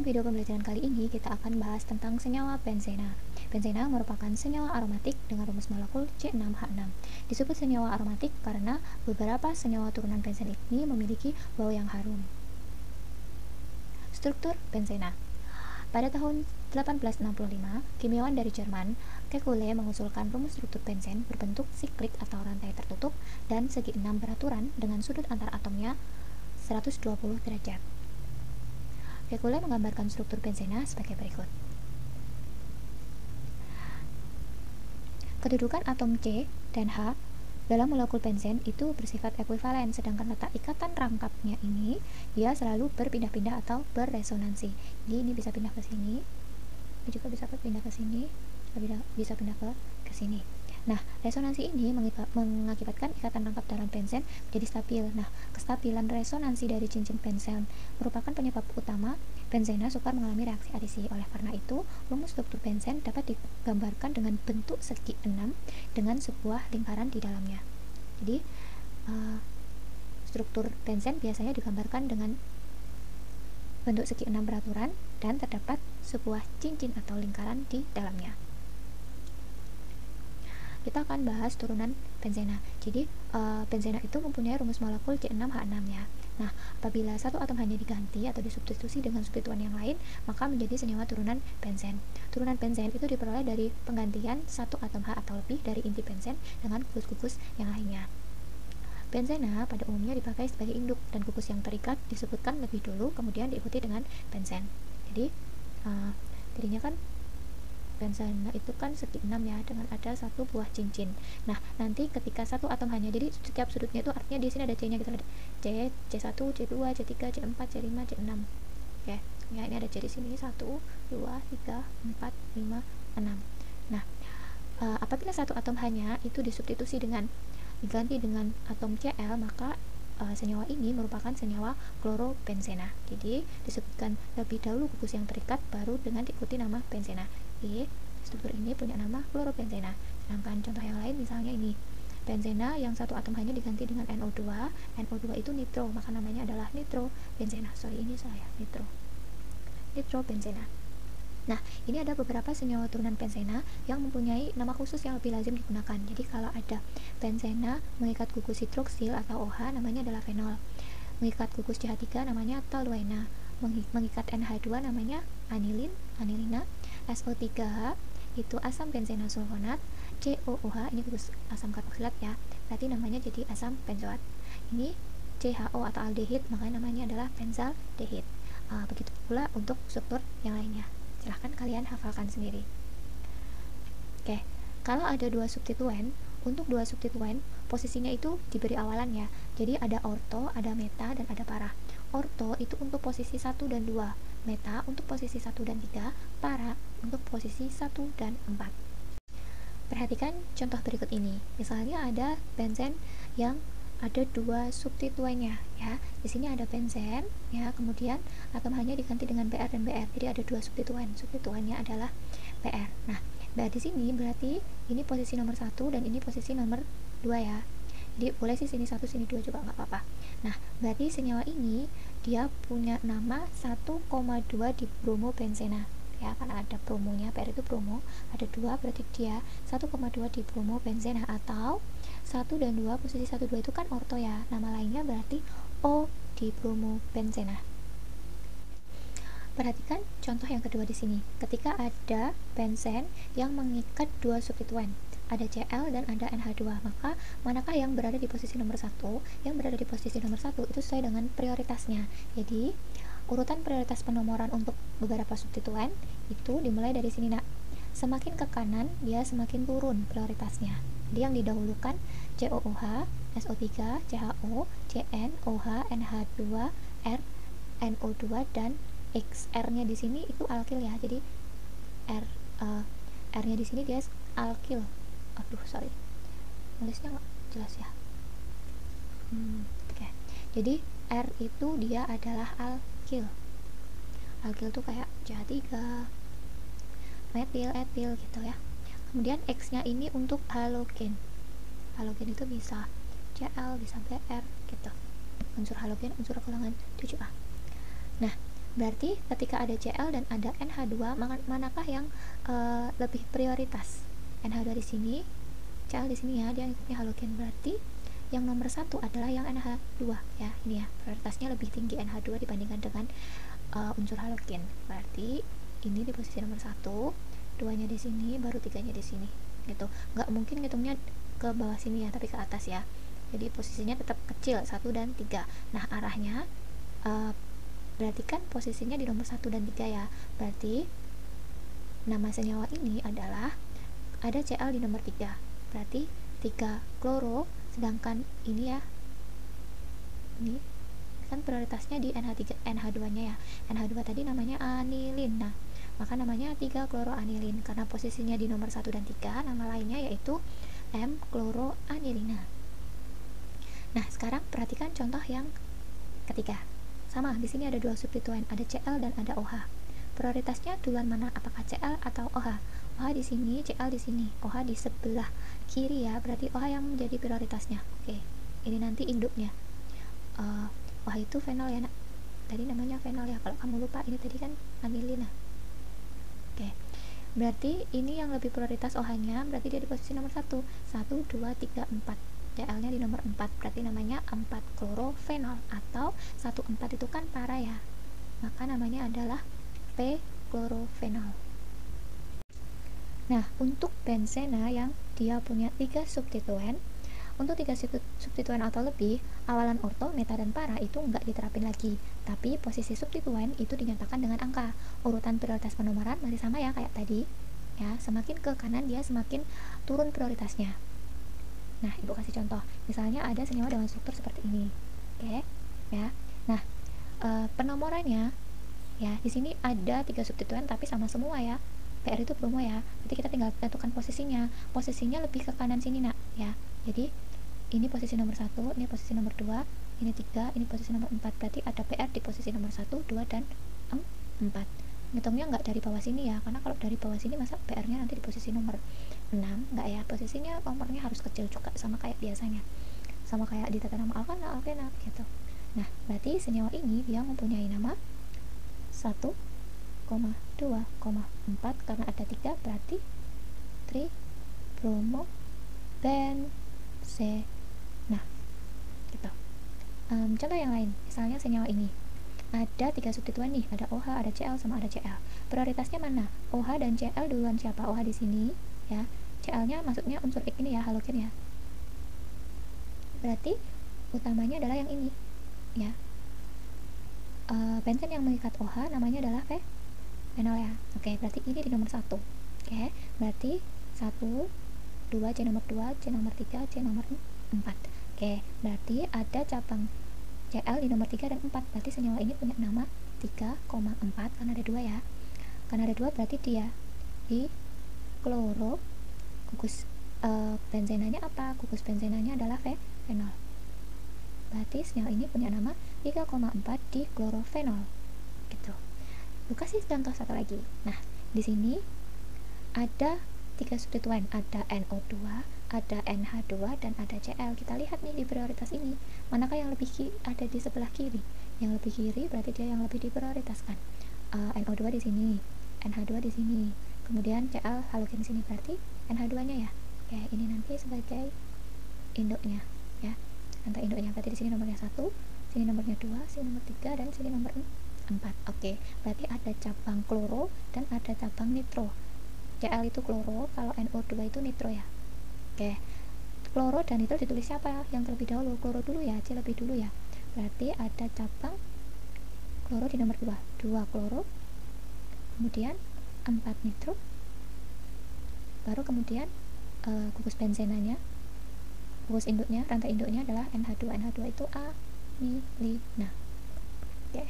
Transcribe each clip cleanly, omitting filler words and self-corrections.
Dalam video pembelajaran kali ini kita akan bahas tentang senyawa benzena. Benzena merupakan senyawa aromatik dengan rumus molekul C6H6. Disebut senyawa aromatik karena beberapa senyawa turunan benzen ini memiliki bau yang harum. Struktur benzena. Pada tahun 1865, kimiawan dari Jerman, Kekulé mengusulkan rumus struktur benzen berbentuk siklik atau rantai tertutup dan segi 6 beraturan dengan sudut antar atomnya 120 derajat. Kekulé menggambarkan struktur benzena sebagai berikut. Kedudukan atom C dan H dalam molekul benzen itu bersifat ekuivalen, sedangkan letak ikatan rangkapnya ini dia selalu berpindah-pindah atau berresonansi. Jadi ini bisa pindah ke sini, ini juga bisa pindah ke sini, bisa pindah ke sini. Nah, resonansi ini mengakibatkan ikatan rangkap dalam benzen menjadi stabil. Nah, kestabilan resonansi dari cincin benzen merupakan penyebab utama benzena sukar mengalami reaksi adisi. Oleh karena itu, rumus struktur benzen dapat digambarkan dengan bentuk segi 6 dengan sebuah lingkaran di dalamnya. Jadi, struktur benzen biasanya digambarkan dengan bentuk segi 6 beraturan dan terdapat sebuah cincin atau lingkaran di dalamnya. Kita akan bahas turunan benzena. Jadi benzena itu mempunyai rumus molekul C6H6 ya. Nah, apabila satu atom hanya diganti atau disubstitusi dengan substituen yang lain, maka menjadi senyawa turunan benzen. Turunan benzen itu diperoleh dari penggantian satu atom H atau lebih dari inti benzen dengan gugus-gugus yang lainnya. Benzena pada umumnya dipakai sebagai induk dan gugus yang terikat disebutkan lebih dulu, kemudian diikuti dengan benzen. Jadi jadinya kan benzena itu kan segi 6 ya, dengan ada satu buah cincin. Nah, nanti ketika satu atom hanya, jadi setiap sudutnya itu artinya di sini ada C-nya, kita ada C, C1, C2, C3, C4, C5, C6. Oke. Ya, ini ada C di sini 1, 2, 3, 4, 5, 6. Nah, apabila satu atom hanya itu diganti dengan atom Cl, maka senyawa ini merupakan senyawa klorobenzena. Jadi disebutkan lebih dahulu gugus yang terikat, baru dengan diikuti nama benzena. Struktur ini punya nama klorobenzena. Sedangkan contoh yang lain misalnya ini benzena yang satu atom hanya diganti dengan NO2. NO2 itu nitro, maka namanya adalah nitrobenzena. Nitrobenzena. Nah, ini ada beberapa senyawa turunan benzena yang mempunyai nama khusus yang lebih lazim digunakan. Jadi kalau ada benzena mengikat gugus hidroksil atau OH, namanya adalah fenol. Mengikat gugus CH3 namanya toluena. Mengikat NH2 namanya anilina. SO3H itu asam benzena sulfonat. COOH ini gugus asam karboksilat ya, berarti namanya jadi asam benzoat. Ini CHO atau aldehid, makanya namanya adalah benzaldehid. Begitu pula untuk struktur yang lainnya. Silahkan kalian hafalkan sendiri. Oke, kalau ada dua substituen, untuk dua substituen posisinya itu diberi awalan ya. Jadi ada orto, ada meta, dan ada para. Orto itu untuk posisi 1 dan 2, meta untuk posisi 1 dan 3, para untuk posisi 1 dan 4. Perhatikan contoh berikut ini. Misalnya ada benzen yang ada dua substituennya ya. Di sini ada benzen ya, kemudian atom hanya diganti dengan Br dan Br. Jadi ada dua substituen. Substituennya adalah Br. Nah, Br di sini berarti ini posisi nomor 1 dan ini posisi nomor 2 ya. Jadi boleh sih sini 1 sini 2 juga nggak apa-apa. Nah, berarti senyawa ini dia punya nama 1,2 di bromobenzena ya, karena ada bromonya, Br itu bromo, ada 2 berarti dia 1,2 di bromobenzena, atau 1 dan 2, posisi 1 2 itu kan orto ya, nama lainnya berarti O di bromobenzena. Perhatikan contoh yang kedua di sini. Ketika ada benzen yang mengikat dua substituen, ada Cl dan ada NH2, maka manakah yang berada di posisi nomor 1? Yang berada di posisi nomor 1 itu sesuai dengan prioritasnya. Jadi urutan prioritas penomoran untuk beberapa substituen itu dimulai dari sini nak. Semakin ke kanan dia semakin turun prioritasnya. Jadi yang didahulukan COOH, SO3, CHO, CN, OH, NH2, R, NO2, dan X. R-nya di sini itu alkil ya. Jadi R-nya di sini dia alkil. Sorry, nulisnya nggak jelas ya. Oke. Jadi R itu dia adalah alkil. Alkil tuh kayak CH3, metil, etil gitu ya. Kemudian X-nya ini untuk halogen. Halogen itu bisa Cl, bisa Br gitu. Unsur halogen, unsur golongan 7A. Nah, Berarti ketika ada Cl dan ada NH2, manakah yang lebih prioritas? NH2 di sini, Cl di sini ya, dia ngikutnya halogen. Berarti yang nomor 1 adalah yang NH2 ya. Ini ya, prioritasnya lebih tinggi NH2 dibandingkan dengan unsur halogen. Berarti ini di posisi nomor 1, 2-nya di sini, baru 3-nya di sini. Gitu. Nggak mungkin ngitungnya ke bawah sini ya, tapi ke atas ya. Jadi posisinya tetap kecil 1 dan 3. Nah, arahnya berarti kan posisinya di nomor 1 dan 3 ya. Berarti nama senyawa ini adalah ada Cl di nomor 3. Berarti 3 kloro, sedangkan ini ya, ini kan prioritasnya di NH3, NH2-nya ya. NH2 tadi namanya anilin. Nah, maka namanya 3 kloroanilin karena posisinya di nomor 1 dan 3. Nama lainnya yaitu M-kloroanilina. Nah, sekarang perhatikan contoh yang ketiga. Sama, di sini ada dua substituen, ada Cl dan ada OH. Prioritasnya duluan mana? Apakah Cl atau OH? OH di sini, Cl di sini. OH di sebelah kiri ya, berarti OH yang menjadi prioritasnya. Oke, ini nanti induknya. OH itu fenol ya, nak. Tadi namanya fenol ya. Kalau kamu lupa, ini tadi kan anilina. Oke. Berarti ini yang lebih prioritas OH-nya, berarti dia di posisi nomor 1. 1, 2, 3, 4. Cl-nya di nomor 4, berarti namanya 4 klorofenol atau 1,4 itu kan para ya. Maka namanya adalah P-klorofenol. Nah, untuk benzena yang dia punya 3 substituen, untuk 3 substituen atau lebih, awalan orto, meta, dan para itu nggak diterapin lagi. Tapi posisi substituen itu dinyatakan dengan angka. Urutan prioritas penomoran masih sama ya kayak tadi. Ya, semakin ke kanan dia semakin turun prioritasnya. Nah, ibu kasih contoh. Misalnya ada senyawa dengan struktur seperti ini. Oke, ya. Nah, penomorannya ya, di sini ada 3 substituen tapi sama semua ya. PR itu bromo ya. Jadi kita tinggal tentukan posisinya. Posisinya lebih ke kanan sini, nak, ya. Jadi ini posisi nomor 1, ini posisi nomor 2, ini 3, ini posisi nomor 4. Berarti ada PR di posisi nomor 1, 2, dan 4. Ngitungnya nggak dari bawah sini ya, karena kalau dari bawah sini masa PR-nya nanti di posisi nomor 6, nggak ya. Posisinya nomornya harus kecil juga, sama kayak biasanya, sama kayak di tata nama alkana, alkena gitu. Nah, berarti senyawa ini dia mempunyai nama 1, 2, 4, karena ada 3 berarti tribromo benzena. Nah, gitu. Contoh yang lain, misalnya senyawa ini ada 3 substituen nih, ada OH, ada Cl, sama ada Cl. Prioritasnya mana? OH dan Cl duluan siapa? OH di sini ya. Cl-nya maksudnya unsur X ini ya, halogen ya. Berarti utamanya adalah yang ini ya. Benzen yang mengikat OH namanya adalah fenol ya. Oke, berarti ini di nomor 1. Oke, berarti 1, 2, C nomor 2, C nomor 3, C nomor 4. Oke, berarti ada cabang Cl di nomor 3 dan 4. Berarti senyawa ini punya nama 3,4 karena ada 2 ya. Karena ada 2 berarti dia di kloro. Gugus benzenanya apa? Gugus benzenanya adalah fenol. Berarti senyawa ini punya nama 3,4 di klorofenol. Gitu. Buka sih contoh satu lagi. Nah, di sini ada 3 substituen, ada NO2, ada NH2, dan ada Cl. Kita lihat nih di prioritas ini, manakah yang lebih ada di sebelah kiri? Yang lebih kiri berarti dia yang lebih diprioritaskan. NO2 di sini, NH2 di sini, kemudian Cl halogen di sini, berarti NH2-nya ya. Oke, ini nanti sebagai induknya ya. Rantai induknya berarti di sini nomornya 1, sini nomornya 2, sini nomor 3, dan sini nomor 4. Oke, berarti ada cabang kloro dan ada cabang nitro. Cl itu kloro, kalau NO2 itu nitro ya. Oke, kloro dan nitro ditulis siapa yang terlebih dahulu? Kloro dulu ya, C lebih dulu ya. Berarti ada cabang kloro di nomor 2, 2 kloro, kemudian 4 nitro, baru kemudian gugus benzenanya, gugus induknya, rantai induknya adalah NH2. NH2 itu anilina. Oke.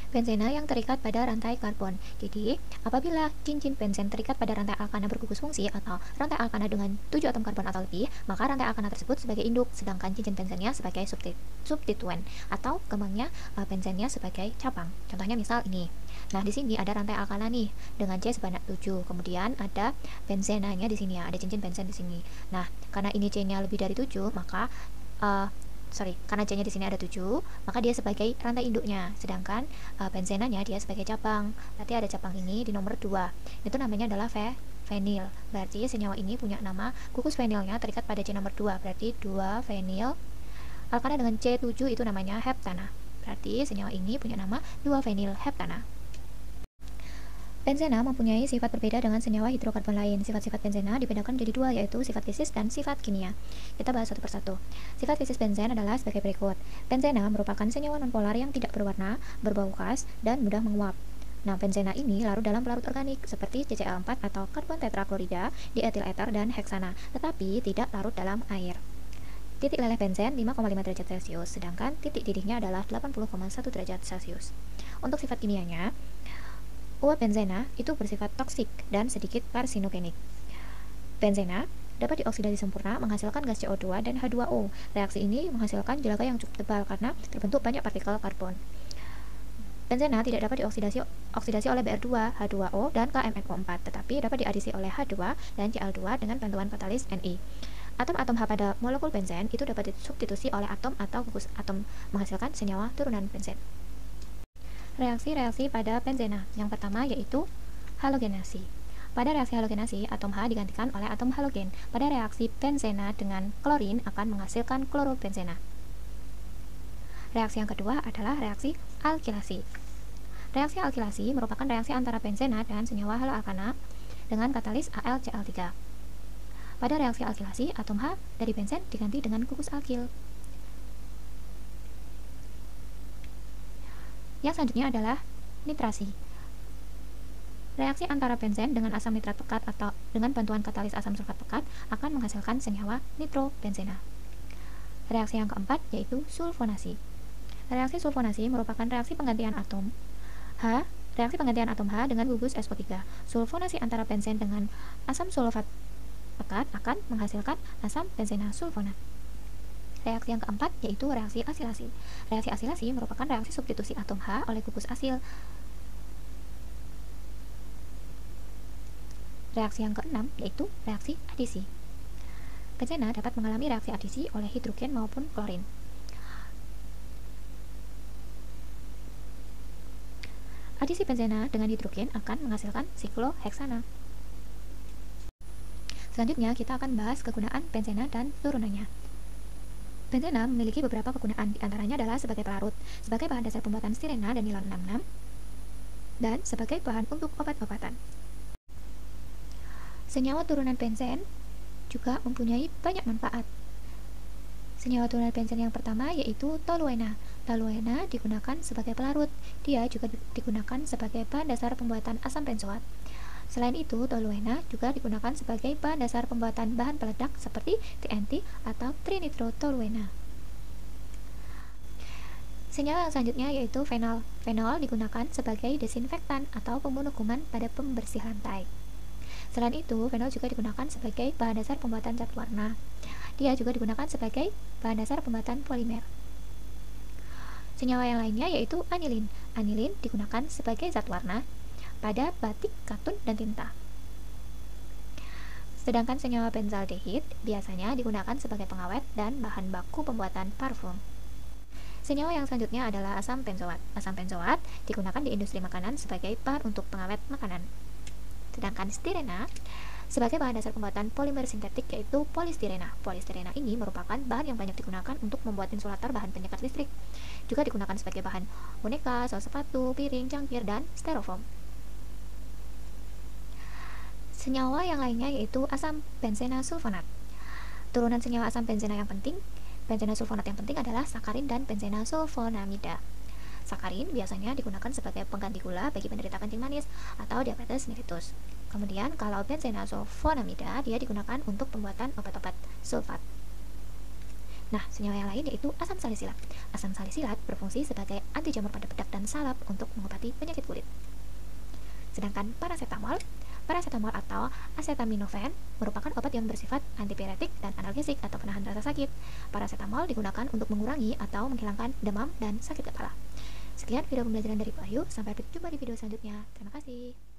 Benzena yang terikat pada rantai karbon. Jadi, apabila cincin benzen terikat pada rantai alkana bergugus fungsi atau rantai alkana dengan 7 atom karbon atau lebih, maka rantai alkana tersebut sebagai induk, sedangkan cincin benzennya sebagai substituen atau kembangnya benzennya sebagai cabang. Contohnya misal ini. Nah, di sini ada rantai alkana nih dengan C sebanyak 7. Kemudian ada benzenanya di sini ya, ada cincin benzen di sini. Nah, karena ini C-nya lebih dari 7, maka karena C-nya di sini ada 7, maka dia sebagai rantai induknya, sedangkan benzenanya dia sebagai cabang. Berarti ada cabang ini di nomor 2. Itu namanya adalah fenil. Berarti senyawa ini punya nama gugus fenilnya terikat pada C nomor 2. Berarti 2 fenil alkana dengan C7 itu namanya heptana. Berarti senyawa ini punya nama 2 fenil heptana. Benzena mempunyai sifat berbeda dengan senyawa hidrokarbon lain. Sifat-sifat benzena dibedakan menjadi 2, yaitu sifat fisis dan sifat kimia. Kita bahas satu persatu. Sifat fisis benzen adalah sebagai berikut. Benzena merupakan senyawa nonpolar yang tidak berwarna, berbau khas, dan mudah menguap. Nah, benzena ini larut dalam pelarut organik seperti CCl4 atau karbon tetraklorida, dietil eter, dan heksana, tetapi tidak larut dalam air. Titik leleh benzen 5,5 derajat Celcius, sedangkan titik didihnya adalah 80,1 derajat Celcius. Untuk sifat kimianya, uap benzena itu bersifat toksik dan sedikit karsinogenik. Benzena dapat dioksidasi sempurna menghasilkan gas CO2 dan H2O. Reaksi ini menghasilkan jelaga yang cukup tebal karena terbentuk banyak partikel karbon. Benzena tidak dapat dioksidasi oleh Br2, H2O, dan KMNO4, tetapi dapat diadisi oleh H2 dan Cl2 dengan bantuan katalis Ni. Atom-atom H pada molekul benzen itu dapat disubstitusi oleh atom atau gugus atom menghasilkan senyawa turunan benzen. Reaksi-reaksi pada benzena. Yang pertama yaitu halogenasi. Pada reaksi halogenasi, atom H digantikan oleh atom halogen. Pada reaksi benzena dengan klorin akan menghasilkan klorobenzena. Reaksi yang kedua adalah reaksi alkilasi. Reaksi alkilasi merupakan reaksi antara benzena dan senyawa haloalkana dengan katalis AlCl3. Pada reaksi alkilasi, atom H dari benzen diganti dengan gugus alkil. Yang selanjutnya adalah nitrasi. Reaksi antara benzen dengan asam nitrat pekat atau dengan bantuan katalis asam sulfat pekat akan menghasilkan senyawa nitrobenzena. Reaksi yang keempat yaitu sulfonasi. Reaksi sulfonasi merupakan reaksi penggantian atom H dengan gugus SO3. Sulfonasi antara benzen dengan asam sulfat pekat akan menghasilkan asam benzena sulfonat. Reaksi yang keempat yaitu reaksi asilasi. Reaksi asilasi merupakan reaksi substitusi atom H oleh gugus asil. Reaksi yang keenam yaitu reaksi adisi. Benzena dapat mengalami reaksi adisi oleh hidrogen maupun klorin. Adisi benzena dengan hidrogen akan menghasilkan sikloheksana. Selanjutnya kita akan bahas kegunaan benzena dan turunannya. Benzena memiliki beberapa kegunaan, diantaranya adalah sebagai pelarut, sebagai bahan dasar pembuatan stirena dan nilon 66, dan sebagai bahan untuk obat-obatan. Senyawa turunan benzen juga mempunyai banyak manfaat. Senyawa turunan benzen yang pertama yaitu toluena. Toluena digunakan sebagai pelarut, dia juga digunakan sebagai bahan dasar pembuatan asam benzoat. Selain itu, toluena juga digunakan sebagai bahan dasar pembuatan bahan peledak seperti TNT atau trinitrotoluena. Senyawa yang selanjutnya yaitu fenol. Fenol digunakan sebagai desinfektan atau pembunuh kuman pada pembersih lantai. Selain itu, fenol juga digunakan sebagai bahan dasar pembuatan cat warna. Dia juga digunakan sebagai bahan dasar pembuatan polimer. Senyawa yang lainnya yaitu anilin. Anilin digunakan sebagai zat warna pada batik, katun, dan tinta. Sedangkan senyawa benzaldehid biasanya digunakan sebagai pengawet dan bahan baku pembuatan parfum. Senyawa yang selanjutnya adalah asam benzoat. Asam benzoat digunakan di industri makanan sebagai bahan untuk pengawet makanan. Sedangkan stirena sebagai bahan dasar pembuatan polimer sintetik yaitu polistirena. Polistirena ini merupakan bahan yang banyak digunakan untuk membuat insulator bahan penyekat listrik. Juga digunakan sebagai bahan boneka, sos sepatu, piring, cangkir, dan styrofoam. Senyawa yang lainnya yaitu asam benzena sulfonat. Turunan senyawa asam benzena sulfonat yang penting adalah sakarin dan benzena sulfonamida. Sakarin biasanya digunakan sebagai pengganti gula bagi penderita kencing manis atau diabetes mellitus. Kemudian kalau benzena sulfonamida dia digunakan untuk pembuatan obat-obat sulfat. Nah, senyawa yang lain yaitu asam salisilat. Asam salisilat berfungsi sebagai anti jamur pada bedak dan salep untuk mengobati penyakit kulit. Sedangkan paracetamol atau acetaminophen merupakan obat yang bersifat antipiretik dan analgesik atau penahan rasa sakit. Paracetamol digunakan untuk mengurangi atau menghilangkan demam dan sakit kepala. Sekian video pembelajaran dari Bu Ayu, sampai berjumpa di video selanjutnya. Terima kasih.